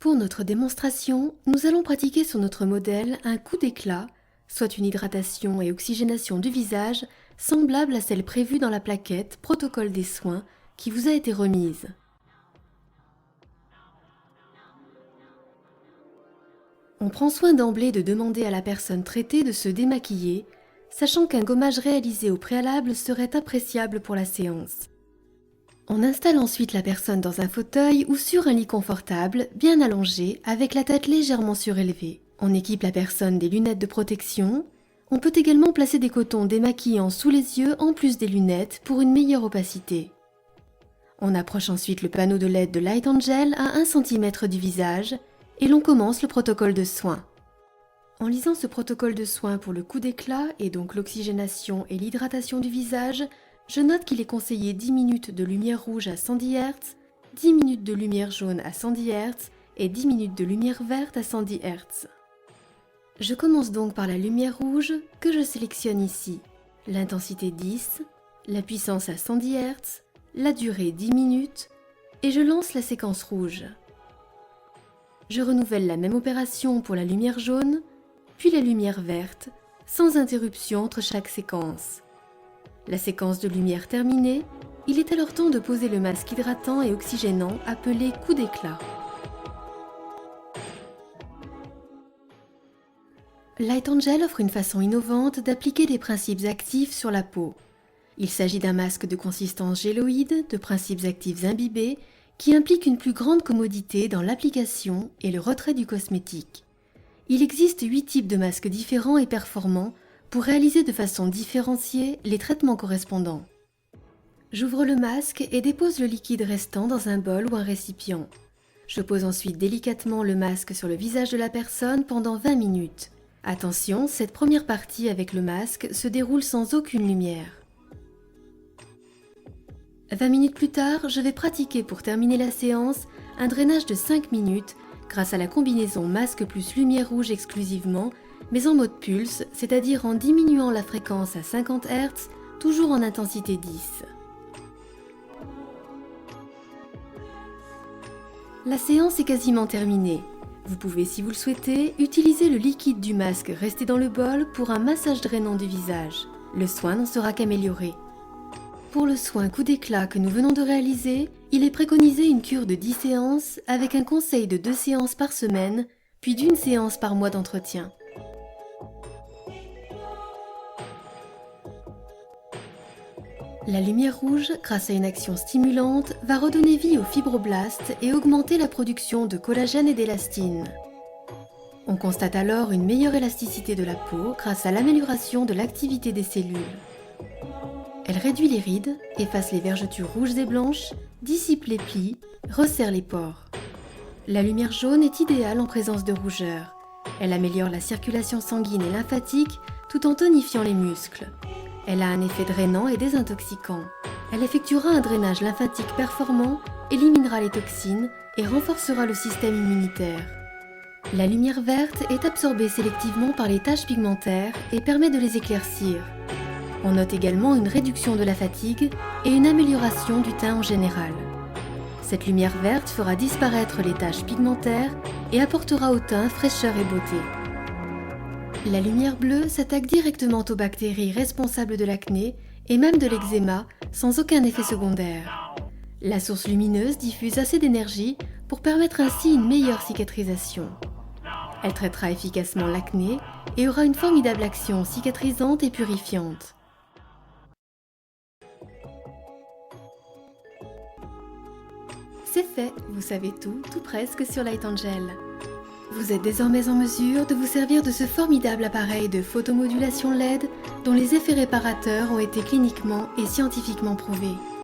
Pour notre démonstration, nous allons pratiquer sur notre modèle un coup d'éclat, soit une hydratation et oxygénation du visage semblable à celle prévue dans la plaquette Protocole des soins qui vous a été remise. On prend soin d'emblée de demander à la personne traitée de se démaquiller, sachant qu'un gommage réalisé au préalable serait appréciable pour la séance. On installe ensuite la personne dans un fauteuil ou sur un lit confortable, bien allongé, avec la tête légèrement surélevée. On équipe la personne des lunettes de protection. On peut également placer des cotons démaquillants sous les yeux en plus des lunettes pour une meilleure opacité. On approche ensuite le panneau de LED de Light Angel à 1 cm du visage et l'on commence le protocole de soins. En lisant ce protocole de soins pour le coup d'éclat et donc l'oxygénation et l'hydratation du visage, je note qu'il est conseillé 10 minutes de lumière rouge à 110 Hz, 10 minutes de lumière jaune à 110 Hz et 10 minutes de lumière verte à 110 Hz. Je commence donc par la lumière rouge que je sélectionne ici. L'intensité 10, la puissance à 110 Hz, la durée 10 minutes et je lance la séquence rouge. Je renouvelle la même opération pour la lumière jaune, puis la lumière verte, sans interruption entre chaque séquence. La séquence de lumière terminée, il est alors temps de poser le masque hydratant et oxygénant appelé coup d'éclat. Light Angel offre une façon innovante d'appliquer des principes actifs sur la peau. Il s'agit d'un masque de consistance géloïde, de principes actifs imbibés, qui implique une plus grande commodité dans l'application et le retrait du cosmétique. Il existe 8 types de masques différents et performants pour réaliser de façon différenciée les traitements correspondants. J'ouvre le masque et dépose le liquide restant dans un bol ou un récipient. Je pose ensuite délicatement le masque sur le visage de la personne pendant 20 minutes. Attention, cette première partie avec le masque se déroule sans aucune lumière. 20 minutes plus tard, je vais pratiquer pour terminer la séance un drainage de 5 minutes grâce à la combinaison masque plus lumière rouge exclusivement, mais en mode pulse, c'est-à-dire en diminuant la fréquence à 50 Hz, toujours en intensité 10. La séance est quasiment terminée. Vous pouvez, si vous le souhaitez, utiliser le liquide du masque resté dans le bol pour un massage drainant du visage. Le soin n'en sera qu'amélioré. Pour le soin coup d'éclat que nous venons de réaliser, il est préconisé une cure de 10 séances avec un conseil de 2 séances par semaine, puis d'1 séance par mois d'entretien. La lumière rouge, grâce à une action stimulante, va redonner vie aux fibroblastes et augmenter la production de collagène et d'élastine. On constate alors une meilleure élasticité de la peau grâce à l'amélioration de l'activité des cellules. Elle réduit les rides, efface les vergetures rouges et blanches, dissipe les plis, resserre les pores. La lumière jaune est idéale en présence de rougeur. Elle améliore la circulation sanguine et lymphatique tout en tonifiant les muscles. Elle a un effet drainant et désintoxicant. Elle effectuera un drainage lymphatique performant, éliminera les toxines et renforcera le système immunitaire. La lumière verte est absorbée sélectivement par les taches pigmentaires et permet de les éclaircir. On note également une réduction de la fatigue et une amélioration du teint en général. Cette lumière verte fera disparaître les taches pigmentaires et apportera au teint fraîcheur et beauté. La lumière bleue s'attaque directement aux bactéries responsables de l'acné et même de l'eczéma sans aucun effet secondaire. La source lumineuse diffuse assez d'énergie pour permettre ainsi une meilleure cicatrisation. Elle traitera efficacement l'acné et aura une formidable action cicatrisante et purifiante. C'est fait, vous savez tout presque sur Light Angel. Vous êtes désormais en mesure de vous servir de ce formidable appareil de photomodulation LED dont les effets réparateurs ont été cliniquement et scientifiquement prouvés.